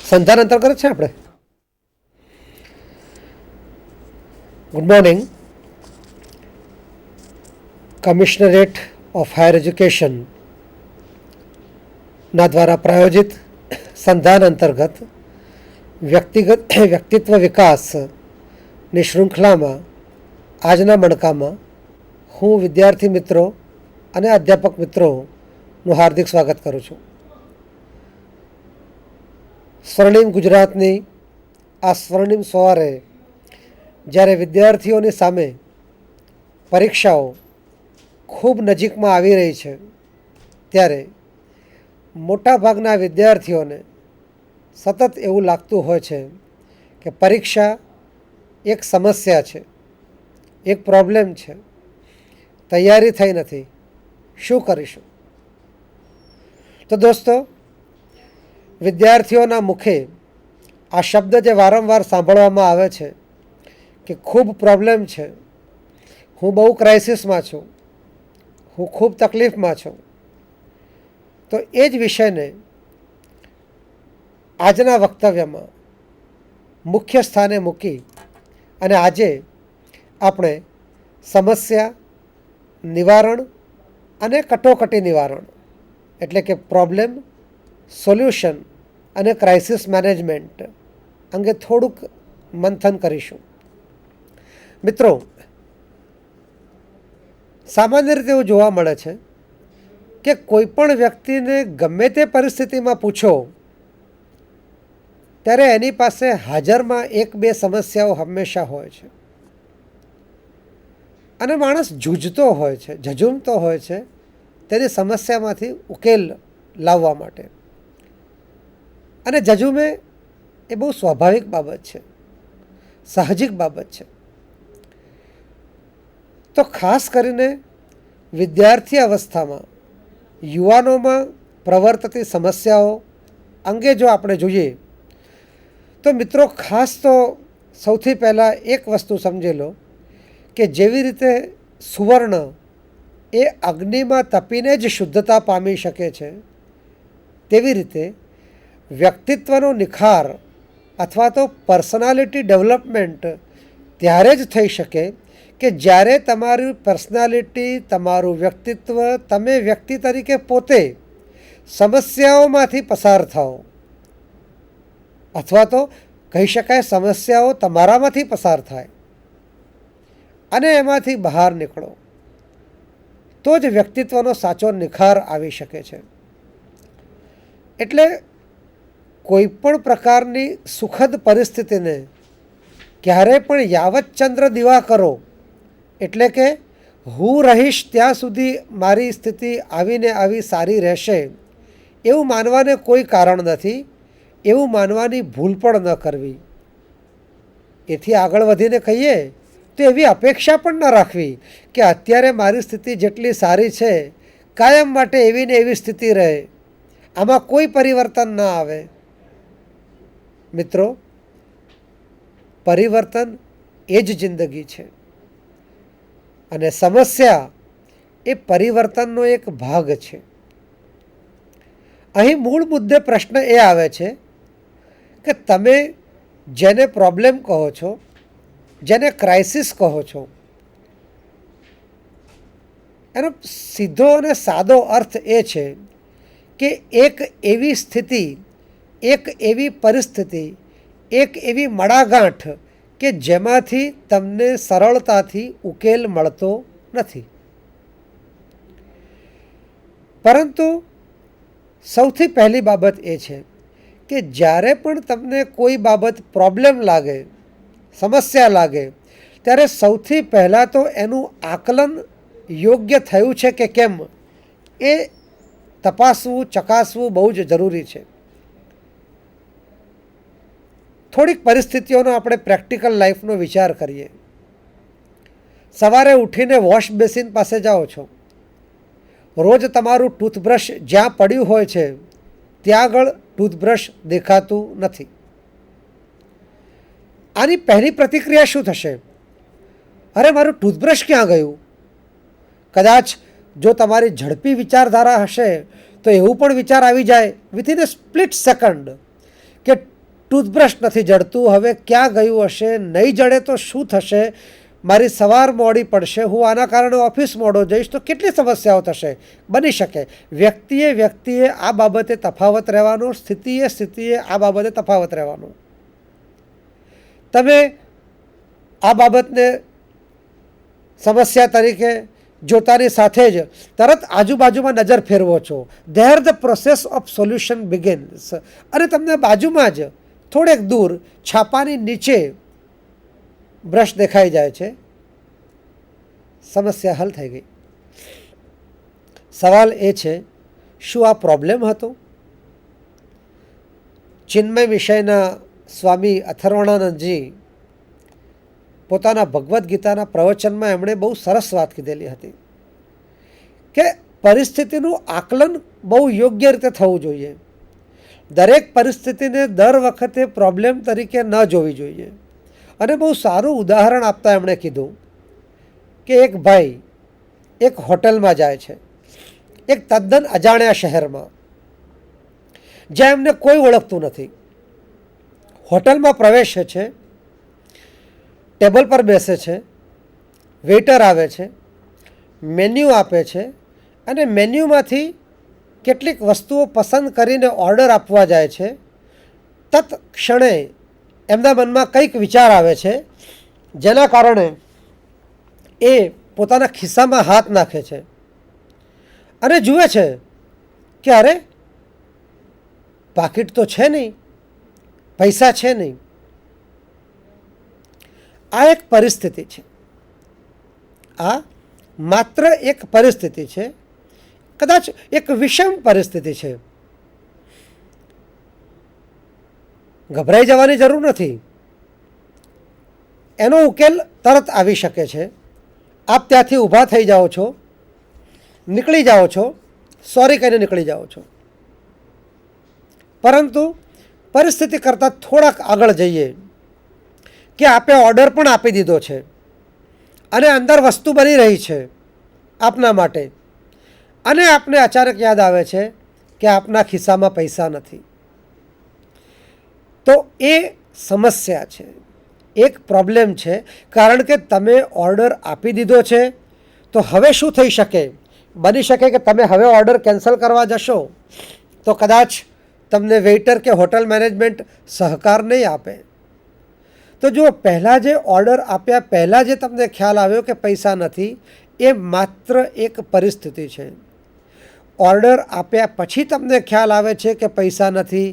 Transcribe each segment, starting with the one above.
સંધાન અંતર્ગત છે આપણે. Good morning. Commissionerate of higher education ના દ્વારા પ્રાયોજિત સંધાન અંતર્ગત વ્યક્તિત્વ વિકાસની શૃંખલામાં આજના મણકામાં હું વિદ્યાર્થી મિત્રો અને અધ્યાપક મિત્રોનું હાર્દિક સ્વાગત કરું છું. સ્વર્ણિમ ગુજરાતની આ સ્વર્ણિમ સવારે જ્યારે વિદ્યાર્થીઓની સામે પરીક્ષાઓ ખૂબ નજીકમાં આવી રહી છે ત્યારે મોટાભાગના વિદ્યાર્થીઓને સતત એવું લાગતું હોય છે કે પરીક્ષા એક સમસ્યા છે, એક પ્રોબ્લેમ છે, તૈયારી થઈ નથી, શું કરીશું? તો દોસ્તો, વિદ્યાર્થીઓના મુખે આ શબ્દ જે વારંવાર સાંભળવામાં આવે છે કે ખૂબ પ્રોબ્લેમ છે, હું બહુ ક્રાઇસિસમાં છું, હું ખૂબ તકલીફમાં છું, તો એ જ વિષયને આજના વક્તવ્યમાં મુખ્ય સ્થાને મૂકી અને આજે આપણે સમસ્યા નિવારણ અને કટોકટી નિવારણ એટલે કે પ્રોબ્લેમ સોલ્યુશન અને ક્રાઇસિસ મેનેજમેન્ટ અંગે થોડુંક મંથન કરીશું. મિત્રો, સામાન્ય રીતે એવું જોવા મળે છે કે કોઈ પણ વ્યક્તિને ગમે તે પરિસ્થિતિમાં પૂછો ત્યારે એની પાસે હાજરમાં એક બે સમસ્યાઓ હંમેશા હોય છે અને માણસ જૂਝતો હોય છે, ઝઝૂમતો હોય છે તેની સમસ્યામાંથી ઉકેલ લાવવા માટે. અને ઝઝૂમે એ બહુ સ્વાભાવિક બાબત છે, સાહજિક બાબત છે. તો ખાસ કરીને વિદ્યાર્થી અવસ્થામાં યુવાનોમાં પ્રવર્તતી સમસ્યાઓ અંગે જો આપણે જોઈએ તો મિત્રો, ખાસ તો સૌથી પહેલાં એક વસ્તુ સમજી લો કે જેવી રીતે સુવર્ણ એ અગ્નિમાં તપીને જ શુદ્ધતા પામી શકે છે, તેવી રીતે વ્યક્તિત્વનો નિખાર અથવા તો પર્સનાલિટી ડેવલપમેન્ટ ત્યારે જ થઈ શકે કે જ્યારે તમારી પર્સનાલિટી, તમારું વ્યક્તિત્વ, તમે વ્યક્તિ તરીકે પોતે સમસ્યાઓમાંથી પસાર થાઓ અથવા તો કહી શકાય સમસ્યાઓ તમારામાંથી પસાર થાય અને એમાંથી બહાર નીકળો, તો જ વ્યક્તિત્વનો સાચો નિખાર આવી શકે છે. એટલે કોઈ પણ પ્રકારની સુખદ પરિસ્થિતિને ક્યારેય પણ યાવત ચંદ્ર દિવા કરો એટલે કે હું રહીશ ત્યાં સુધી મારી સ્થિતિ આવીને આવી સારી રહેશે એવું માનવાને કોઈ કારણ નથી, એવું માનવાની ભૂલ પણ ન કરવી. એથી આગળ વધીને કહીએ તો એવી અપેક્ષા પણ ન રાખવી કે અત્યારે મારી સ્થિતિ જેટલી સારી છે કાયમ માટે એવી ને એવી સ્થિતિ રહે, આમાં કોઈ પરિવર્તન ન આવે. મિત્રો, પરિવર્તન એ જ જિંદગી છે અને સમસ્યા એ પરિવર્તનનો એક ભાગ છે. અહીં મૂળ મુદ્દે પ્રશ્ન એ આવે છે કે તમે જેને પ્રોબ્લેમ કહો છો, જેને ક્રાઇસિસ કહો છો, એનો સીધો અને સાદો અર્થ એ છે કે એક એવી સ્થિતિ, એક એવી પરિસ્થિતિ, એક એવી મડાગાંઠ કે જેમાંથી તમને સરળતાથી ઉકેલ મળતો નથી. પરંતુ સૌથી પહેલી બાબત એ છે કે જ્યારે પણ તમને કોઈ બાબત પ્રોબ્લેમ લાગે, સમસ્યા લાગે, ત્યારે સૌથી પહેલાં તો એનું આકલન યોગ્ય થયું છે કે કેમ એ તપાસવું, ચકાસવું બહુ જ જરૂરી છે. થોડીક પરિસ્થિતિઓનો આપણે પ્રેક્ટિકલ લાઈફનો વિચાર કરીએ. સવારે ઉઠીને વોશ બેસિન પાસે જાઓ છો, રોજ તમારું ટૂથબ્રશ જ્યાં પડ્યું હોય છે ત્યાં આગળ ટૂથબ્રશ દેખાતું નથી. આની પહેલી પ્રતિક્રિયા શું થશે? અરે, મારું ટૂથબ્રશ ક્યાં ગયું? કદાચ જો તમારી ઝડપી વિચારધારા હશે તો એવું પણ વિચાર આવી જાય વિથિન અ સ્પ્લિટ સેકન્ડ કે ટૂથબ્રશ નથી જડતું, હવે ક્યાં ગયું હશે, નહીં જડે તો શું થશે, મારી સવાર મોડી પડશે, હું આના કારણે ઓફિસ મોડો જઈશ તો કેટલી સમસ્યાઓ થશે. બની શકે વ્યક્તિએ આ બાબતે તફાવત રહેવાનો, સ્થિતિએ આ બાબતે તફાવત રહેવાનો. તમે આ બાબતને સમસ્યા તરીકે જોતાની સાથે જ તરત આજુબાજુમાં નજર ફેરવો છો. There the process of solution begins. અને તમને બાજુમાં જ થોડેક દૂર છાપાની નીચે બ્રશ દેખાઈ જાય છે. સમસ્યા હલ થઈ ગઈ. સવાલ એ છે, શું આ પ્રોબ્લેમ હતો? ચિન્મય વિષયના સ્વામી અથર્વણાનંદજી પોતાના ભગવદ્ ગીતાના પ્રવચનમાં એમણે બહુ સરસ વાત કીધેલી હતી કે પરિસ્થિતિનું આકલન બહુ યોગ્ય રીતે થવું જોઈએ. દરેક પરિસ્થિતિને દર વખતે પ્રોબ્લેમ તરીકે ન જોવી જોઈએ. અને બહુ સારું ઉદાહરણ આપતા એમણે કીધું કે એક ભાઈ એક હોટલમાં જાય છે, એક તદ્દન અજાણ્યા શહેરમાં, જ્યાં એમને કોઈ ઓળખતું નથી. હોટલમાં પ્રવેશે છે, ટેબલ પર બેસે છે, વેઇટર આવે છે, મેન્યુ આપે છે અને મેન્યુમાંથી કેટલીક વસ્તુઓ પસંદ કરીને ઓર્ડર આપવા જાય છે. તત્ક્ષણે એમના મનમાં કંઈક વિચાર આવે છે, જેના કારણે એ પોતાના ખિસ્સામાં હાથ નાખે છે અને જુએ છે કે અરે, પાકીટ તો છે નહીં, પૈસા છે નહીં. આ એક પરિસ્થિતિ છે. આ માત્ર એક પરિસ્થિતિ છે, કદાચ એક વિષમ પરિસ્થિતિ છે. ગભરાઈ જવાની જરૂર નથી. એનો ઉકેલ તરત આવી શકે છે. આપ ત્યાંથી ઊભા થઈ જાઓ છો, નીકળી જાઓ છો, સોરી કહીને નીકળી જાઓ છો. પરંતુ પરિસ્થિતિ કરતાં થોડાક આગળ જઈએ કે આપે ઓર્ડર પણ આપી દીધો છે અને અંદર વસ્તુ બની રહી છે આપના માટે, અને આપને અચાનક યાદ આવે છે કે આપના ખિસ્સામાં પૈસા નથી. તો એ સમસ્યા છે, એક પ્રોબ્લેમ છે. કારણ કે તમે ઓર્ડર આપી દીધો છે. તો હવે શું થઈ શકે? બની શકે કે તમે હવે ઓર્ડર કેન્સલ કરવા જશો તો કદાચ તમને વેઇટર કે હોટલ મેનેજમેન્ટ સહકાર નહીં આપે. તો જો પહેલાં જે ઓર્ડર આપ્યા પહેલાં જે તમને ખ્યાલ આવ્યો કે પૈસા નથી, એ માત્ર એક પરિસ્થિતિ છે. ઓર્ડર આપ્યા પછી તમને ખ્યાલ આવે છે કે પૈસા નથી,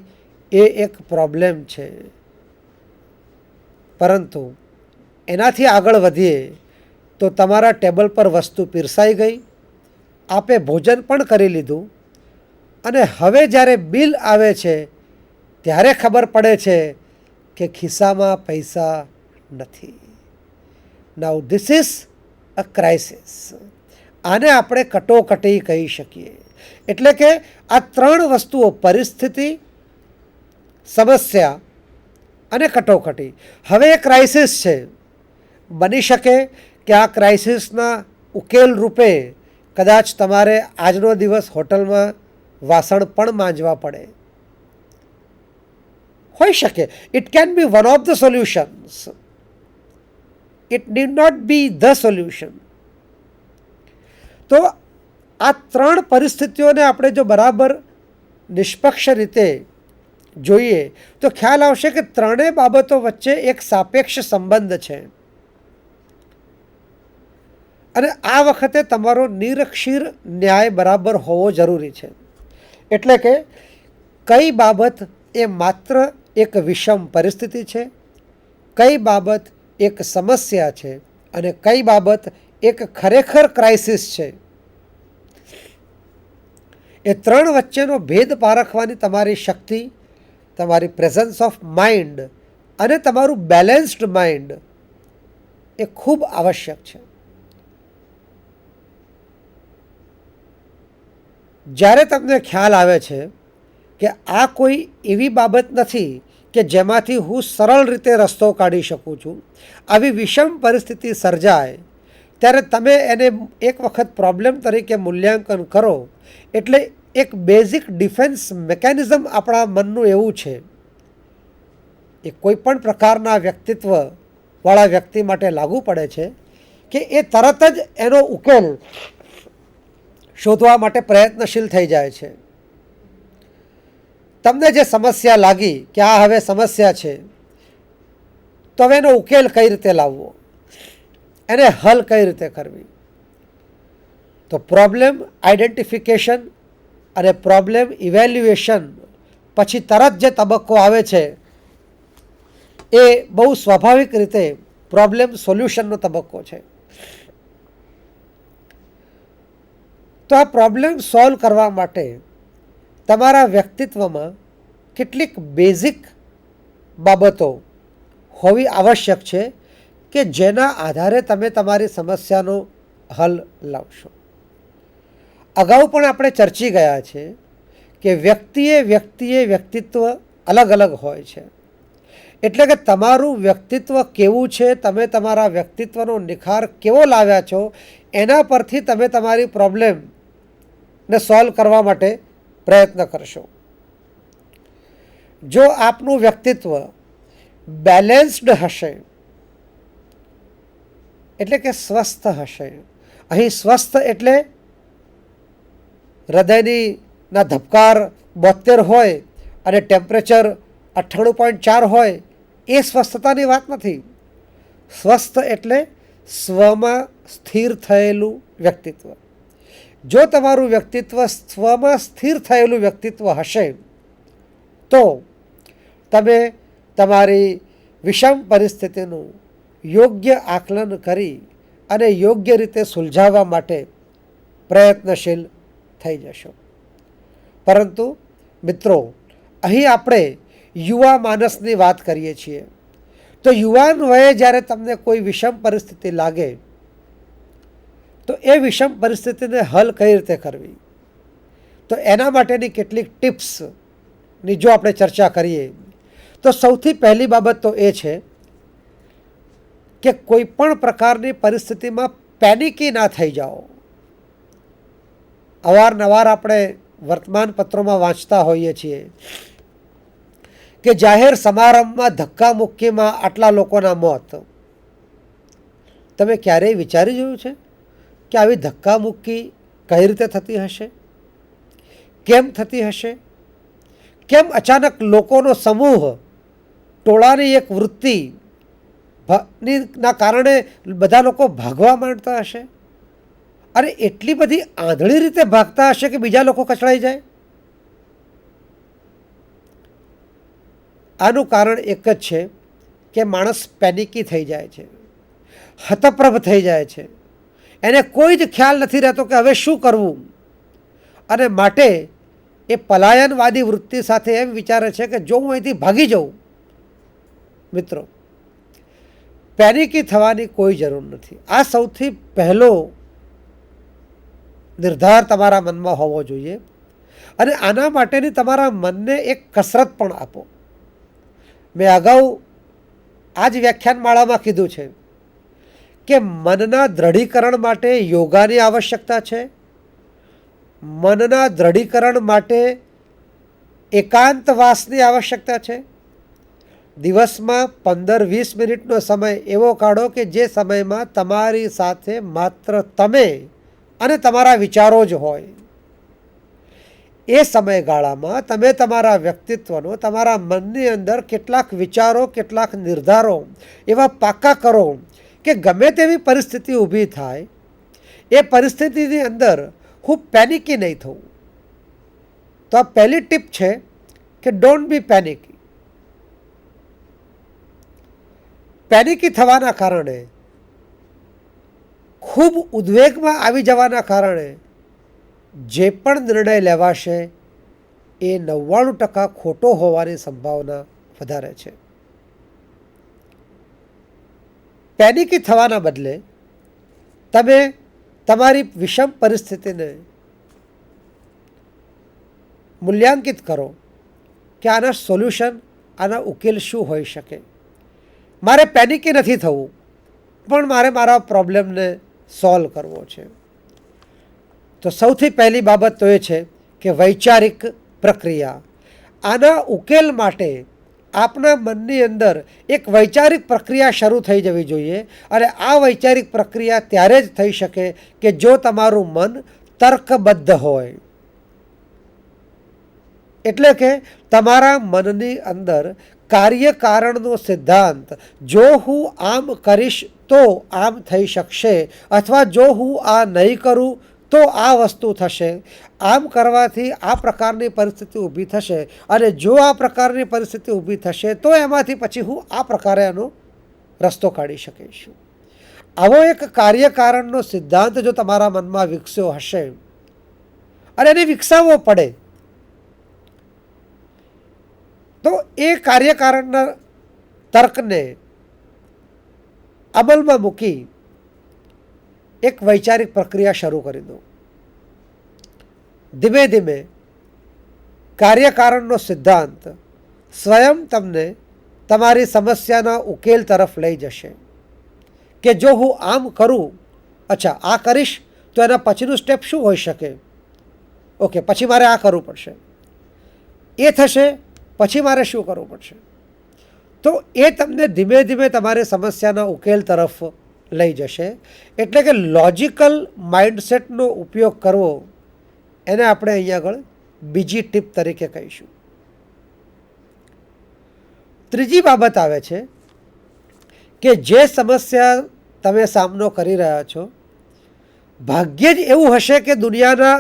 એ એક પ્રોબ્લેમ છે. પરંતુ એનાથી આગળ વધીએ તો તમારા ટેબલ પર વસ્તુ પીરસાઈ ગઈ, આપે ભોજન પણ કરી લીધું, અને હવે જ્યારે બિલ આવે છે ત્યારે ખબર પડે છે કે ખિસ્સામાં પૈસા નથી. નાઉ ધીસ ઇઝ અ ક્રાઇસિસ. આને આપણે કટોકટી કહી શકીએ. એટલે કે આ ત્રણ વસ્તુઓ, પરિસ્થિતિ, સમસ્યા અને કટોકટી, હવે એ ક્રાઇસિસ છે. બની શકે કે આ ક્રાઇસિસના ઉકેલ રૂપે કદાચ તમારે આજનો દિવસ હોટલમાં વાસણ પણ માંજવા પડે. હોઈ શકે. It can be one of the solutions. It need not be the solution. તો આ ત્રણ પરિસ્થિતિઓને આપણે જો બરાબર નિષ્પક્ષ રીતે જોઈએ તો ખ્યાલ આવશે કે ત્રણેય બાબતો વચ્ચે એક સાપેક્ષ સંબંધ છે. અને આ વખતે તમારો નિરક્ષીર ન્યાય બરાબર હોવો જરૂરી છે. એટલે કે કઈ બાબત એ માત્ર એક વિષમ પરિસ્થિતિ છે, કઈ બાબત એક સમસ્યા છે, અને કઈ બાબત એક ખરેખર ક્રાઇસિસ છે. એ ત્રણ વચ્ચેનો ભેદ પારખવાની તમારી શક્તિ, તમારી પ્રેઝન્સ ઓફ માઇન્ડ અને તમારું બેલેન્સ્ડ માઇન્ડ એ ખૂબ આવશ્યક છે. જ્યારે તમને ખ્યાલ આવે છે કે આ કોઈ એવી બાબત નથી કે જેમાંથી હું સરળ રીતે રસ્તો કાઢી શકું છું, આવી વિષમ પરિસ્થિતિ સર્જાય, ત્યારે તમે એને એક વખત પ્રોબ્લેમ તરીકે મૂલ્યાંકન કરો. એટલે એક બેઝિક ડિફેન્સ મિકેનિઝમ આપણા મનનું એવું છે એ કોઈ પણ પ્રકારના વ્યક્તિત્વવાળા વ્યક્તિ માટે લાગુ પડે છે કે એ તરત જ એનો ઉકેલ શોધવા માટે પ્રયત્નશીલ થઈ જાય છે. તમને જે સમસ્યા લાગી કે આ હવે સમસ્યા છે, તો હવે એનો ઉકેલ કઈ રીતે લાવવો, એને હલ કઈ રીતે કરવી, તો પ્રોબ્લેમ આઈડેન્ટિફિકેશન અને પ્રોબ્લેમ ઇવેલ્યુએશન પછી તરત જે તબક્કો આવે છે એ બહુ સ્વાભાવિક રીતે પ્રોબ્લેમ સોલ્યુશનનો તબક્કો છે. તો આ પ્રોબ્લેમ સોલ્વ કરવા માટે તમારા વ્યક્તિત્વમાં કેટલીક બેઝિક બાબતો હોવી આવશ્યક છે કે જેના આધારે તમે તમારી સમસ્યાનો હલ લાવશો. અગાઉ પણ આપણે ચર્ચી ગયા છે કે વ્યક્તિએ વ્યક્તિત્વ અલગ અલગ હોય છે. એટલે કે તમારું વ્યક્તિત્વ કેવું છે, તમે તમારા વ્યક્તિત્વનો નિખાર કેવો લાવ્યા છો, એના પરથી તમે તમારી પ્રોબ્લેમને સોલ્વ કરવા માટે પ્રયત્ન કરશો. જો આપનું વ્યક્તિત્વ બેલેન્સ્ડ હશે, એટલે કે સ્વસ્થ હશે, અહીં સ્વસ્થ એટલે હૃદયના ધબકાર 72 હોય અને ટેમ્પરેચર 98.4 હોય, એ સ્વસ્થતાની વાત નથી. સ્વસ્થ એટલે સ્વમાં સ્થિર થયેલું વ્યક્તિત્વ. જો તમારું વ્યક્તિત્વ સ્વમાં સ્થિર થયેલું વ્યક્તિત્વ હશે તો તમે તમારી વિષમ પરિસ્થિતિનું યોગ્ય આકલન કરી અને યોગ્ય રીતે સુલઝાવવા માટે પ્રયત્નશીલ થઈ જશો. પરંતુ મિત્રો, અહીં આપણે યુવા માનસની વાત કરીએ છીએ. તો યુવાન વયે જ્યારે તમને કોઈ વિષમ પરિસ્થિતિ લાગે તો એ વિષમ પરિસ્થિતિને હલ કઈ રીતે કરવી, તો એના માટેની કેટલીક ટિપ્સની જો આપણે ચર્ચા કરીએ તો સૌથી પહેલી બાબત તો એ છે કે કોઈ પણ પ્રકારની પરિસ્થિતિમાં પેનિકી ના થઈ જાઓ. અવારનવાર આપણે વર્તમાનપત્રોમાં વાંચતા હોઈએ છીએ કે જાહેર સમારંભમાં ધક્કા મુક્કીમાં આટલા લોકોના મોત. તમે ક્યારેય વિચારી જોયું છે કે આવી ધક્કા મુક્કી કઈ રીતે થતી હશે, કેમ થતી હશે, કેમ અચાનક લોકોનો સમૂહ, ટોળાની એક વૃત્તિ ના કારણે બધા લોકો ભાગવા માંડતા હશે, અને એટલી બધી આંધળી રીતે ભાગતા હશે કે બીજા લોકો કચડાઈ જાય. આનું કારણ એક જ છે કે માણસ પેનિકી થઈ જાય છે, હતપ્રભ થઈ જાય છે. એને કોઈ જ ખ્યાલ નથી રહેતો કે હવે શું કરવું, અને માટે એ પલાયનવાદી વૃત્તિ સાથે એમ વિચારે છે કે જો હું અહીંથી ભાગી જાઉં. મિત્રો, પેનિકી થવાની કોઈ જરૂર નથી. આ સૌથી પહેલો નિર્ધાર તમારા મનમાં હોવો જોઈએ. અને આના માટેની તમારા મનને એક કસરત પણ આપો. મેં અગાઉ આ જ વ્યાખ્યાનમાળામાં કીધું છે કે મનના દ્રઢીકરણ માટે યોગાની આવશ્યકતા છે. મનના દ્રઢીકરણ માટે એકાંતવાસની આવશ્યકતા છે. દિવસમાં 15-20 મિનિટનો સમય એવો કાઢો કે જે સમયમાં તમારી સાથે માત્ર તમે અને તમારા વિચારો જ હોય. એ સમયગાળામાં તમે તમારા વ્યક્તિત્વનો, તમારા મનની અંદર કેટલાક વિચારો, કેટલાક નિર્ધારો એવા પાકા કરો કે ગમે તેવી પરિસ્થિતિ ઊભી થાય, એ પરિસ્થિતિની અંદર હું પેનિકી નહીં થવું. તો આ પહેલી ટીપ છે કે ડોન્ટ બી પેનિકી. પેનિકી થવાના કારણે, ખૂબ ઉદ્વેગમાં આવી જવાના કારણે જે પણ નિર્ણય લેવાશે એ 99% ખોટો હોવાની સંભાવના વધારે છે. પેનિકી થવાના બદલે તમે તમારી વિષમ પરિસ્થિતિને મૂલ્યાંકિત કરો કે આના સોલ્યુશન, આના ઉકેલ શું હોઈ શકે. મારે પેનિકી નથી થવું, પણ મારે મારા પ્રોબ્લેમને સોલ્વ કરવો છે. તો સૌથી પહેલી બાબત તો એ છે કે વૈચારિક પ્રક્રિયા. આના ઉકેલ માટે આપના મનની અંદર એક વૈચારિક પ્રક્રિયા શરૂ થઈ જવી જોઈએ, અને આ વૈચારિક પ્રક્રિયા ત્યારે જ થઈ શકે કે જો તમારું મન તર્કબદ્ધ હોય. એટલે કે તમારા મનની અંદર કાર્યકારણનો સિદ્ધાંત, જો હું આમ કરીશ તો આમ થઈ શકશે, અથવા જો હું આ નહીં કરું તો આ વસ્તુ થશે, આમ કરવાથી આ પ્રકારની પરિસ્થિતિ ઊભી થશે, અને જો આ પ્રકારની પરિસ્થિતિ ઊભી થશે તો એમાંથી પછી હું આ પ્રકારે એનો રસ્તો કાઢી શકીશ. આવો એક કાર્યકારણનો સિદ્ધાંત જો તમારા મનમાં વિકસ્યો હશે, અને એને વિકસાવવો પડે, તો એ કાર્યકારણના તર્કને અમલમાં મૂકી એક વૈચારિક પ્રક્રિયા શરૂ કરી દો. ધીમે ધીમે કાર્યકારણનો સિદ્ધાંત સ્વયં તમને તમારી સમસ્યાના ઉકેલ તરફ લઈ જશે, કે જો હું આમ કરું, અચ્છા આ કરીશ તો એના પછીનું સ્ટેપ શું હોઈ શકે, ઓકે પછી મારે આ કરવું પડશે, એ થશે પછી મારે શું કરવું પડશે. તો એ તમને ધીમે ધીમે તમારી સમસ્યાના ઉકેલ તરફ લઈ જશે. એટલે કે લોજિકલ માઇન્ડસેટનો ઉપયોગ કરવો, એને આપણે અહીંયા આગળ બીજી ટીપ તરીકે કહીશું. ત્રીજી બાબત આવે છે કે જે સમસ્યા તમે સામનો કરી રહ્યા છો, ભાગ્યે જ એવું હશે કે દુનિયાના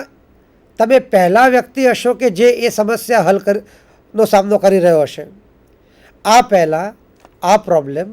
તમે પહેલા વ્યક્તિ હશો કે જે એ સમસ્યા નો સામનો કરી રહ્યો હશે. આ પહેલાં આ પ્રોબ્લેમ